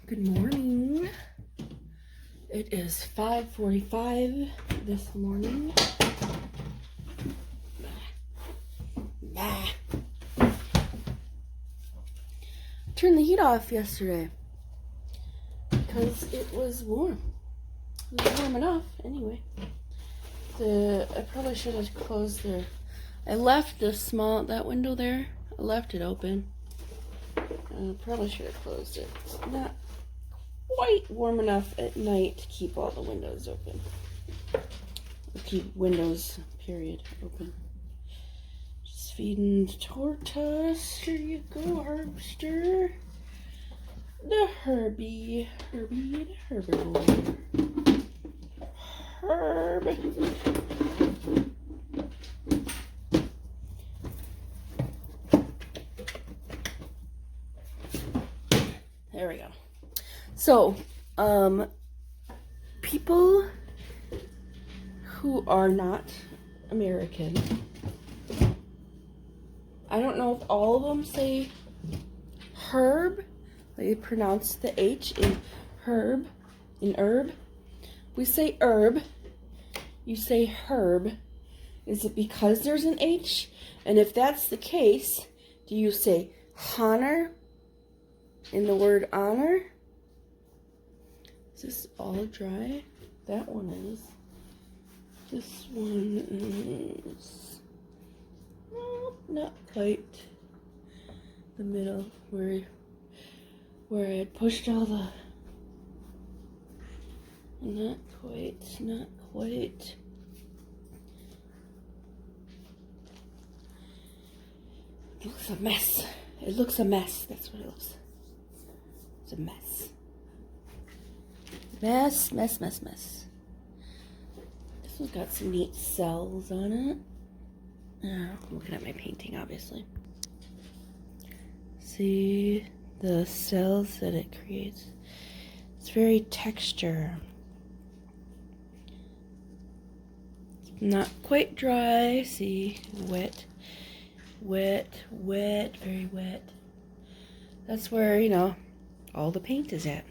Good morning. It is 5:45 this morning. Turned the heat off yesterday because it was warm. It was warm enough anyway. I probably should have closed I left that window there. I left it open. I probably should have closed it. It's not quite warm enough at night to keep all the windows open. Keep windows, period, open. Just feeding Tortoise. Here you go, Herbster. The Herbie. Herbie the herbivore. Herb. There we go. So, people who are not American, I don't know if all of them say herb, they pronounce the H in herb, in herb. We say herb, you say herb. Is it because there's an H? And if that's the case, do you say honor in the word honor? Is this all dry? That one is. This one is not quite the middle where I had pushed all the. Not quite. It looks a mess. It looks a mess. That's what it looks. It's a mess. Mess. This one's got some neat cells on it. I'm looking at my painting, obviously. See the cells that it creates. It's very texture. Not quite dry. See, wet, very wet. That's where, all the paint is at.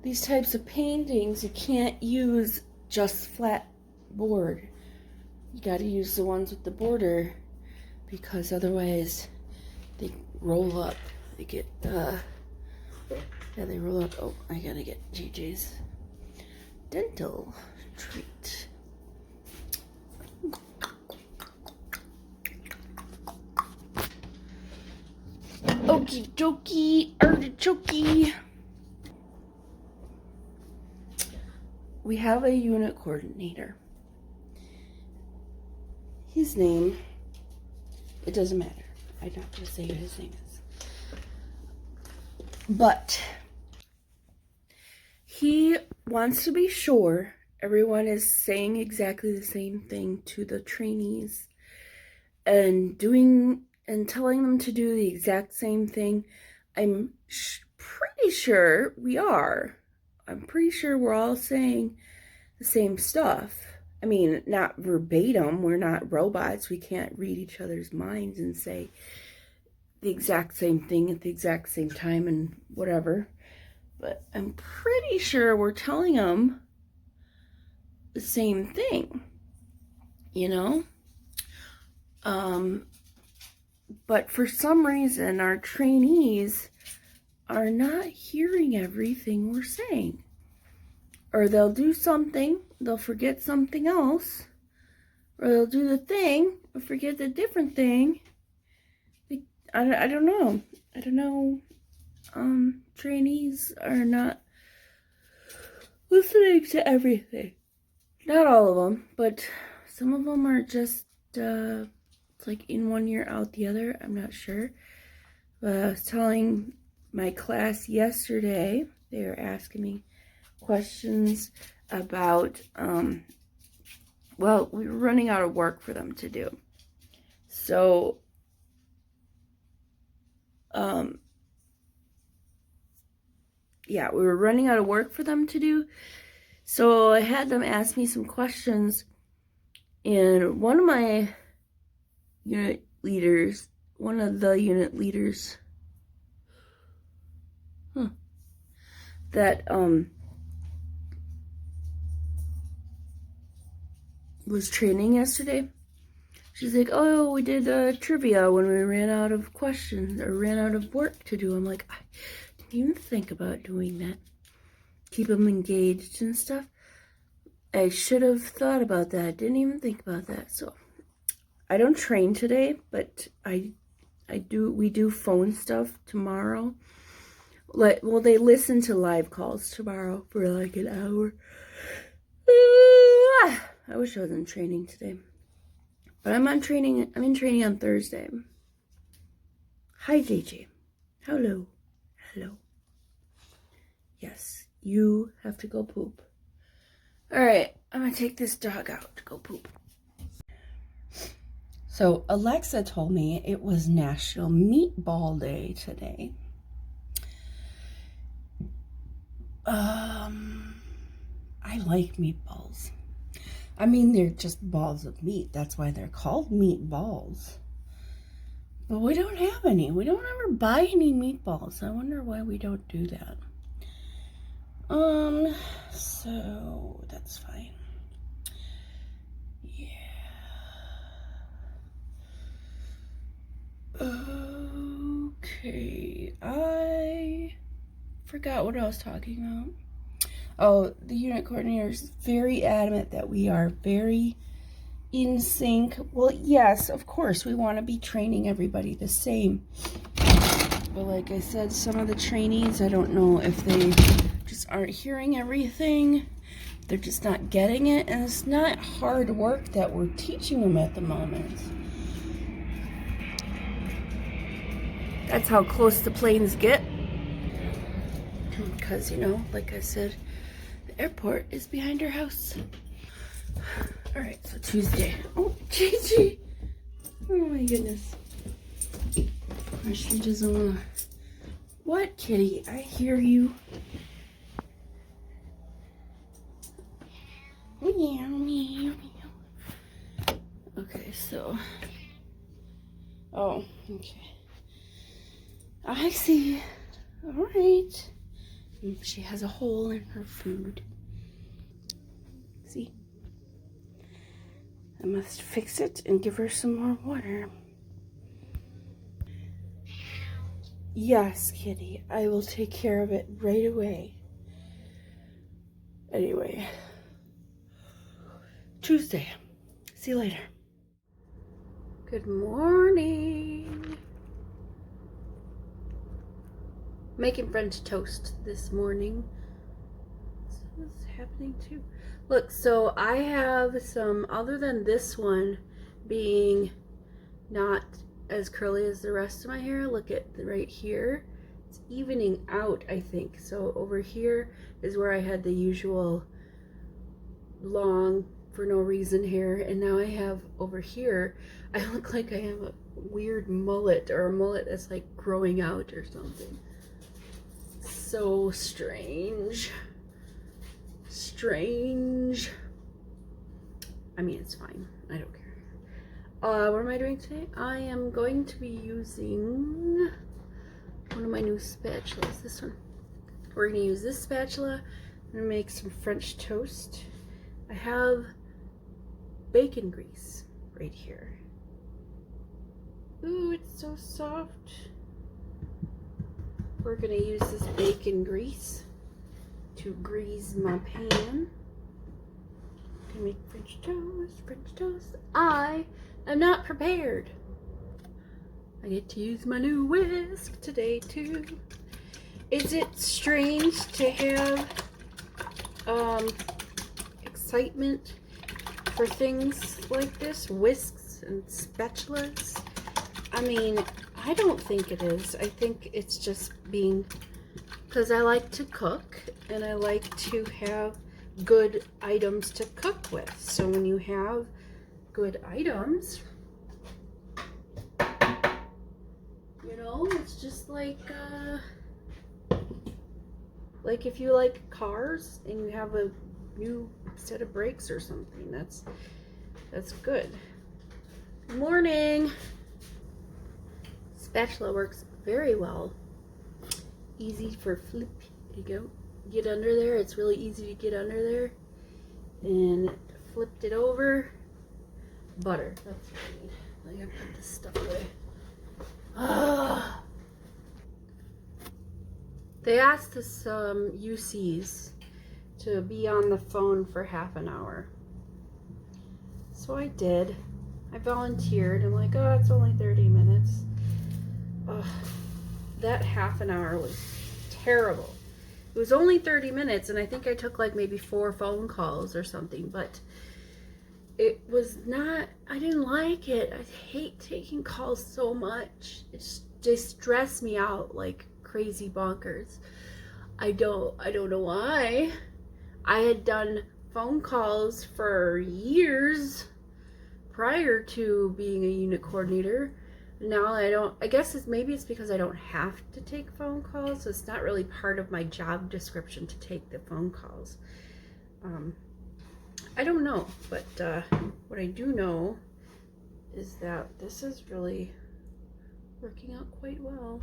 These types of paintings, you can't use just flat board. You got to use the ones with the border because otherwise they roll up. They get, they roll up. Oh, I gotta get JJ's dental treat. Okie dokie, artichoke. We have a unit coordinator. His name, it doesn't matter. I'm not going to say what his name is. But he wants to be sure everyone is saying exactly the same thing to the trainees and telling them to do the exact same thing. I'm pretty sure we are. I'm pretty sure we're all saying the same stuff. I mean, not verbatim. We're not robots. We can't read each other's minds and say the exact same thing at the exact same time and whatever. But I'm pretty sure we're telling them the same thing, But for some reason, our trainees are not hearing everything we're saying. Or they'll do something, they'll forget something else, or they'll do the thing, or forget the different thing. I don't know. Trainees are not listening to everything. Not all of them, but some of them are just, it's like in one ear, out the other. I'm not sure. But I was telling my class yesterday, they were asking me questions about, we were running out of work for them to do. So, we were running out of work for them to do. So I had them ask me some questions. And one of the unit leaders, that was training yesterday. She's like, oh, we did trivia when we ran out of questions or ran out of work to do. I'm like, I didn't even think about doing that. Keep them engaged and stuff. I should have thought about that. Didn't even think about that. So I don't train today, but we do phone stuff tomorrow. Well, they listen to live calls tomorrow for like an hour. I wish I was in training today. But I'm in training on Thursday. Hi, JJ. Hello. Hello. Yes, you have to go poop. All right, I'm gonna take this dog out to go poop. So Alexa told me it was National Meatball Day today. I like meatballs. I mean, they're just balls of meat. That's why they're called meatballs. But we don't have any. We don't ever buy any meatballs. I wonder why we don't do that. So that's fine. Yeah. Okay. I forgot what I was talking about. Oh, the unit coordinator is very adamant that we are very in sync. Well, yes, of course, we want to be training everybody the same. But like I said, some of the trainees, I don't know if they just aren't hearing everything. They're just not getting it. And it's not hard work that we're teaching them at the moment. That's how close the planes get. Because, you know, like I said, the airport is behind our house. All right, so Tuesday. Oh, Gigi. Oh my goodness. She doesn't want to. What, kitty? I hear you. Meow, meow, meow. Okay, so. Oh, okay. I see. All right. She has a hole in her food. See? I must fix it and give her some more water. Yes, kitty. I will take care of it right away. Anyway. Tuesday. See you later. Good morning. Making French toast this morning. So what's happening too? Look, so I have some, other than this one being not as curly as the rest of my hair, look at right here. It's evening out, I think. So over here is where I had the usual long for no reason hair, and now I have over here, I look like I have a weird mullet, or a mullet that's like growing out or something. So strange. Strange. I mean, it's fine. I don't care. What am I doing today? I am going to be using one of my new spatulas. This one. We're going to use this spatula. I'm going to make some French toast. I have bacon grease right here. Ooh, it's so soft. We're going to use this bacon grease to grease my pan. Gonna make French toast, French toast. I am not prepared. I get to use my new whisk today too. Is it strange to have excitement for things like this? Whisks and spatulas? I mean, I don't think it is. I think it's just being, because I like to cook and I like to have good items to cook with. So when you have good items, you know, it's just like if you like cars and you have a new set of brakes or something, that's good. Good morning. Spatula works very well. Easy for flip. There you go. get under there. It's really easy to get under there. And flipped it over. Butter. That's what I need. I gotta put this stuff away. Ah. They asked us UCs to be on the phone for half an hour. So I did. I volunteered. I'm like, oh, it's only 30 minutes. Ugh. That half an hour was terrible. It was only 30 minutes, and I think I took like maybe 4 phone calls or something, but it was not, I didn't like it. I hate taking calls so much. They stress me out like crazy bonkers. I don't know why. I had done phone calls for years prior to being a unit coordinator. Now I don't. I guess maybe it's because I don't have to take phone calls. So it's not really part of my job description to take the phone calls. I don't know, but what I do know is that this is really working out quite well.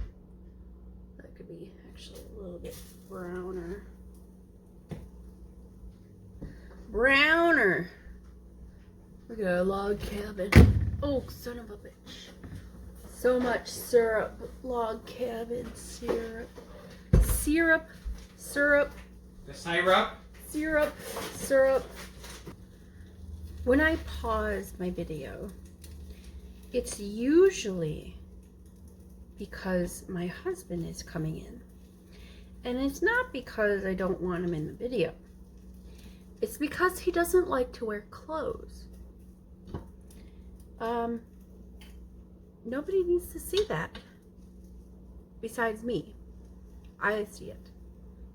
That could be actually a little bit browner. Browner. Look at a log cabin. Oh, son of a bitch. So much syrup. Log cabin syrup. Syrup. Syrup. The syrup? Syrup. Syrup. When I pause my video, it's usually because my husband is coming in. And it's not because I don't want him in the video. It's because he doesn't like to wear clothes. Nobody needs to see that besides me. I see it.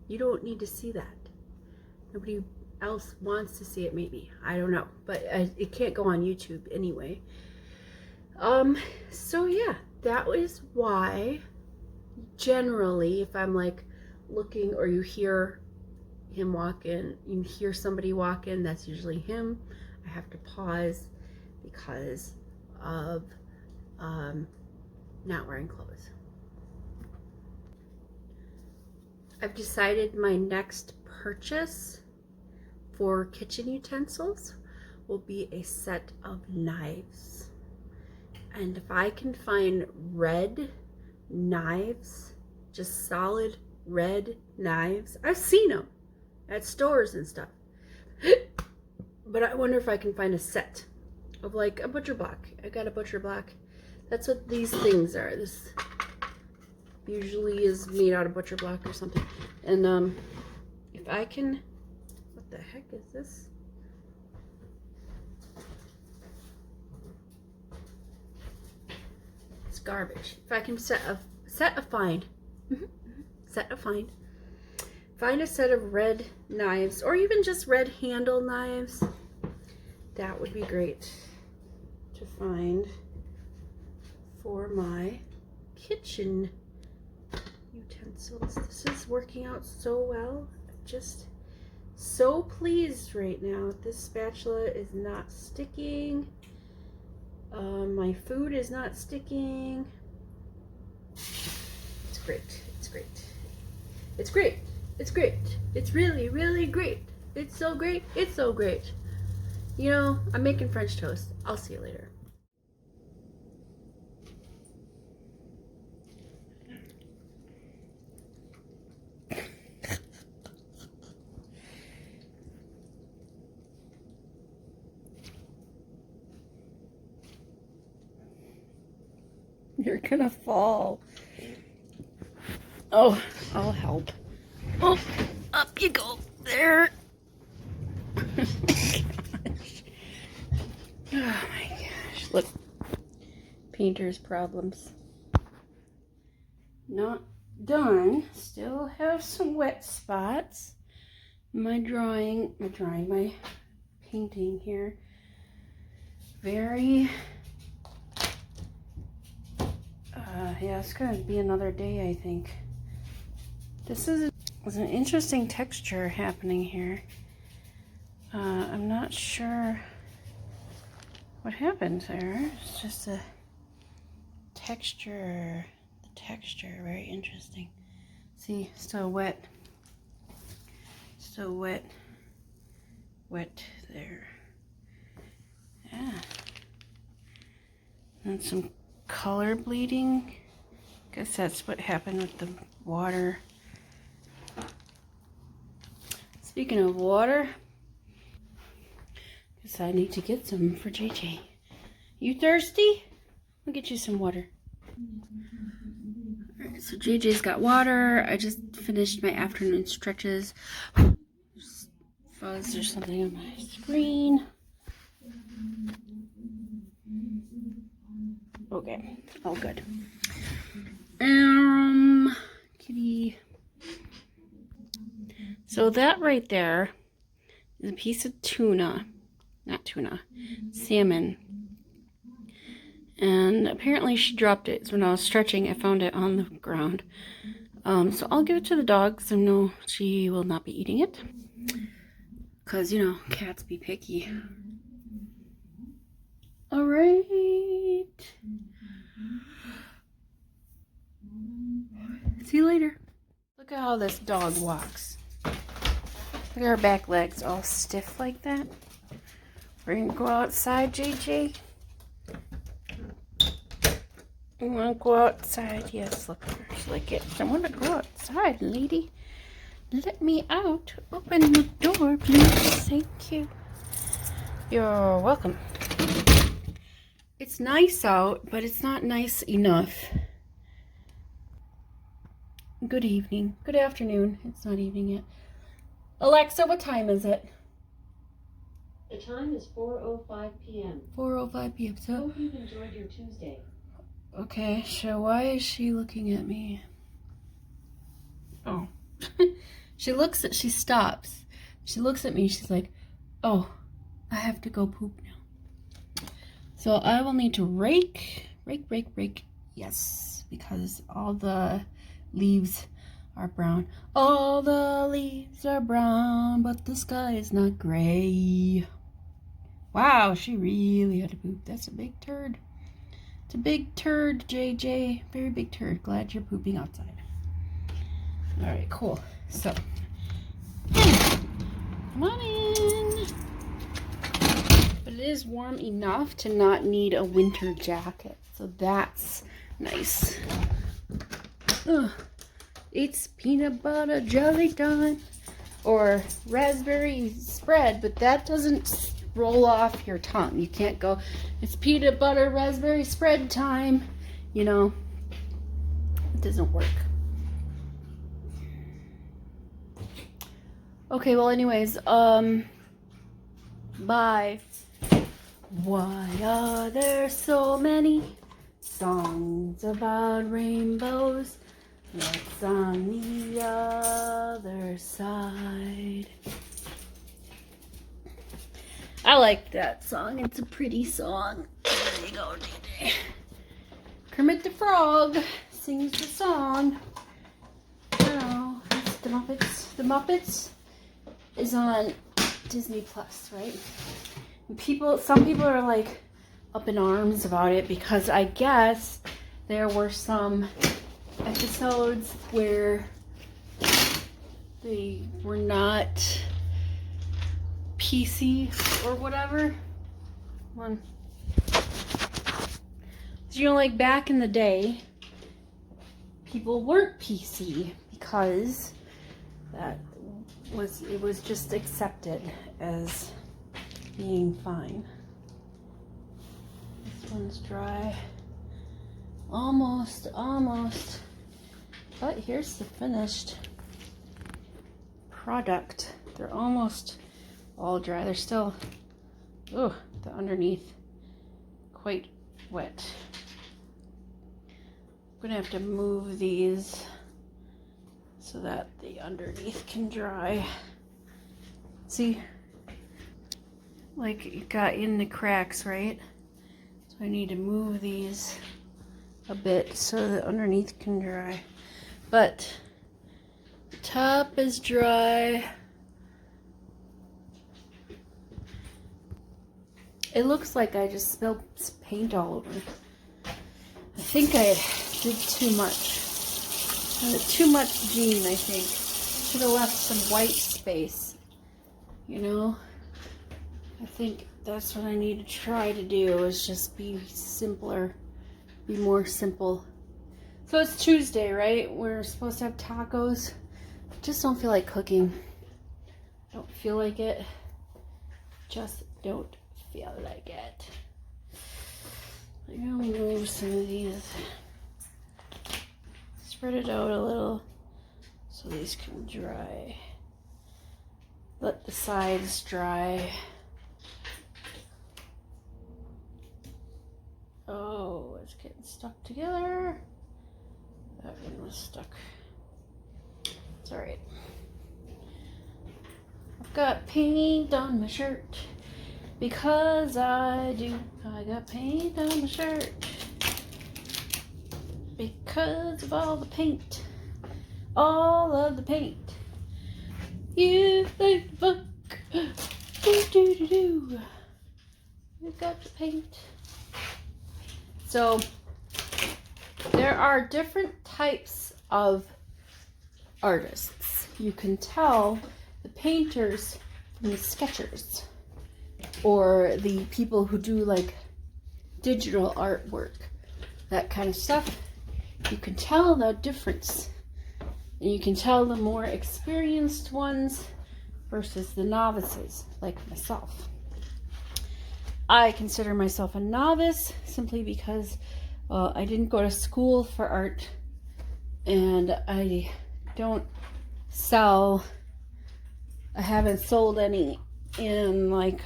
You don't need to see that. Nobody else wants to see it, maybe. I don't know, but it can't go on YouTube anyway. So yeah, that is why generally if I'm like looking, or you hear him walk in, you hear somebody walk in, that's usually him. I have to pause because of not wearing clothes. I've decided my next purchase for kitchen utensils will be a set of knives. And if I can find red knives, just solid red knives, I've seen them at stores and stuff. But I wonder if I can find a set of like a butcher block. I got a butcher block. That's what these things are. This usually is made out of butcher block or something. And if I can, what the heck is this? It's garbage. If I can find a set of red knives, or even just red handle knives, that would be great to find for my kitchen utensils. This is working out so well. I'm just so pleased right now. This spatula is not sticking. My food is not sticking. It's great. It's great. It's great. It's great. It's really, really great. It's so great. It's so great. You know, I'm making French toast. I'll see you later. You're gonna fall. Oh, I'll help. Oh, up you go. There. Oh my gosh. Look. Painter's problems. Not done. Still have some wet spots. My painting here. Very yeah, it's gonna be another day, I think. This is an interesting texture happening here. I'm not sure what happened there. It's just a texture. The texture, very interesting. See, still wet. So wet there. Yeah. And some color bleeding. Guess that's what happened with the water. Speaking of water, guess I need to get some for JJ. You thirsty? I'll get you some water. Alright, so JJ's got water. I just finished my afternoon stretches. Fuzz or something on my screen. Okay, all good. Kitty. So that right there is a piece of tuna, not tuna, salmon. And apparently she dropped it. So when I was stretching, I found it on the ground. So I'll give it to the dog, so no, she will not be eating it. Because, you know, cats be picky. All right. See you later. Look at how this dog walks. Look at her back legs all stiff like that. We're gonna go outside, JJ. You wanna go outside? Yes, look at her. She's like, it. I wanna go outside, lady. Let me out. Open the door, please. Thank you. You're welcome. It's nice out, but it's not nice enough. Good evening. Good afternoon. It's not evening yet. Alexa, what time is it? The time is 4:05 p.m. 4:05 p.m. So, Hope you've enjoyed your Tuesday. okay, so why is she looking at me? Oh. She stops. She looks at me. She's like, oh, I have to go poop now. So I will need to rake. Yes, because all the leaves are brown. All the leaves are brown, but the sky is not gray. Wow, she really had to poop. That's a big turd. It's a big turd, JJ. Very big turd. Glad you're pooping outside. All right, cool. So, come on in. But it is warm enough to not need a winter jacket. So that's nice. Ugh. It's peanut butter jelly time. Or raspberry spread, but that doesn't roll off your tongue. You can't go, it's peanut butter raspberry spread time. You know, it doesn't work. Okay, well anyways, bye. Why are there so many songs about rainbows? What's on the other side? I like that song. It's a pretty song. There you go, JJ. Kermit the Frog sings the song. You know, it's the Muppets. The Muppets is on Disney Plus, right? And some people are like up in arms about it because I guess there were some episodes where they were not PC or whatever. One. So, you know, like back in the day, people weren't PC because it was just accepted as being fine. This one's dry. Almost. But here's the finished product. They're almost all dry. They're still, the underneath quite wet. I'm gonna have to move these so that the underneath can dry. See, like it got in the cracks, right? So I need to move these a bit so the underneath can dry. But the top is dry. It looks like I just spilled paint all over. I think I did too much. Too much Jean, I think. Should have left some white space, you know? I think that's what I need to try to do, is just be simpler, be more simple. So it's Tuesday, right? We're supposed to have tacos. Just don't feel like cooking. Don't feel like it. Just don't feel like it. I'm gonna move some of these. Spread it out a little so these can dry. Let the sides dry. Oh, it's getting stuck together. That one was stuck. It's alright. I've got paint on my shirt because I do. I got paint on my shirt because of all the paint. All of the paint. You like the book. Do do do do. You got the paint. So there are different types of artists. You can tell the painters from the sketchers, or the people who do like digital artwork, that kind of stuff. You can tell the difference, and you can tell the more experienced ones versus the novices like myself. I consider myself a novice simply because I didn't go to school for art, and I don't sell. I haven't sold any in like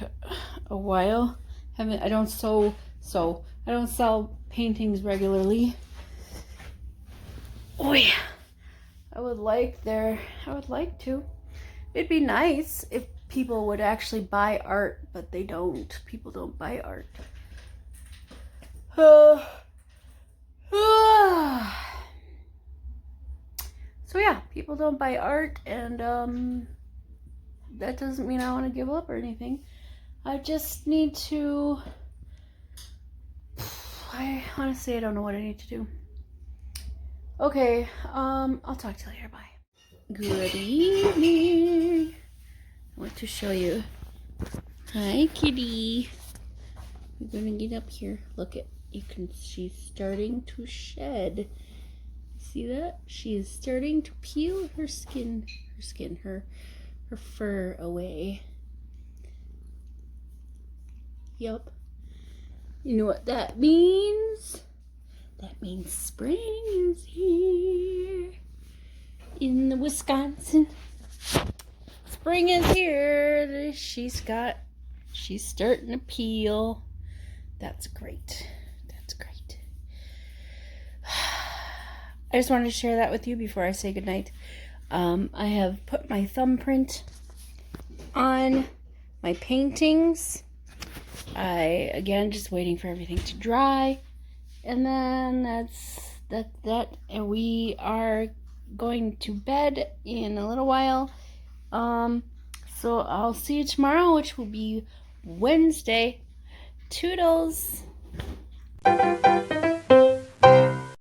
a while. I don't I don't sell paintings regularly. Oh yeah. I would like to. It'd be nice if people would actually buy art, but they don't. People don't buy art. So yeah, people don't buy art, and that doesn't mean I want to give up or anything. I just need to. I honestly don't know what I need to do. Okay, I'll talk to you later. Bye. Good evening. I want to show you. Hi, kitty. We're gonna get up here. Look at she's starting to shed. See that? She is starting to peel her fur away. Yup. You know what that means? That means spring is here in the Wisconsin. Spring is here. She's starting to peel. That's great. That's great. I just wanted to share that with you before I say goodnight. I have put my thumbprint on my paintings. Again, just waiting for everything to dry. And then that's that. And we are going to bed in a little while. So I'll see you tomorrow, which will be Wednesday. Toodles.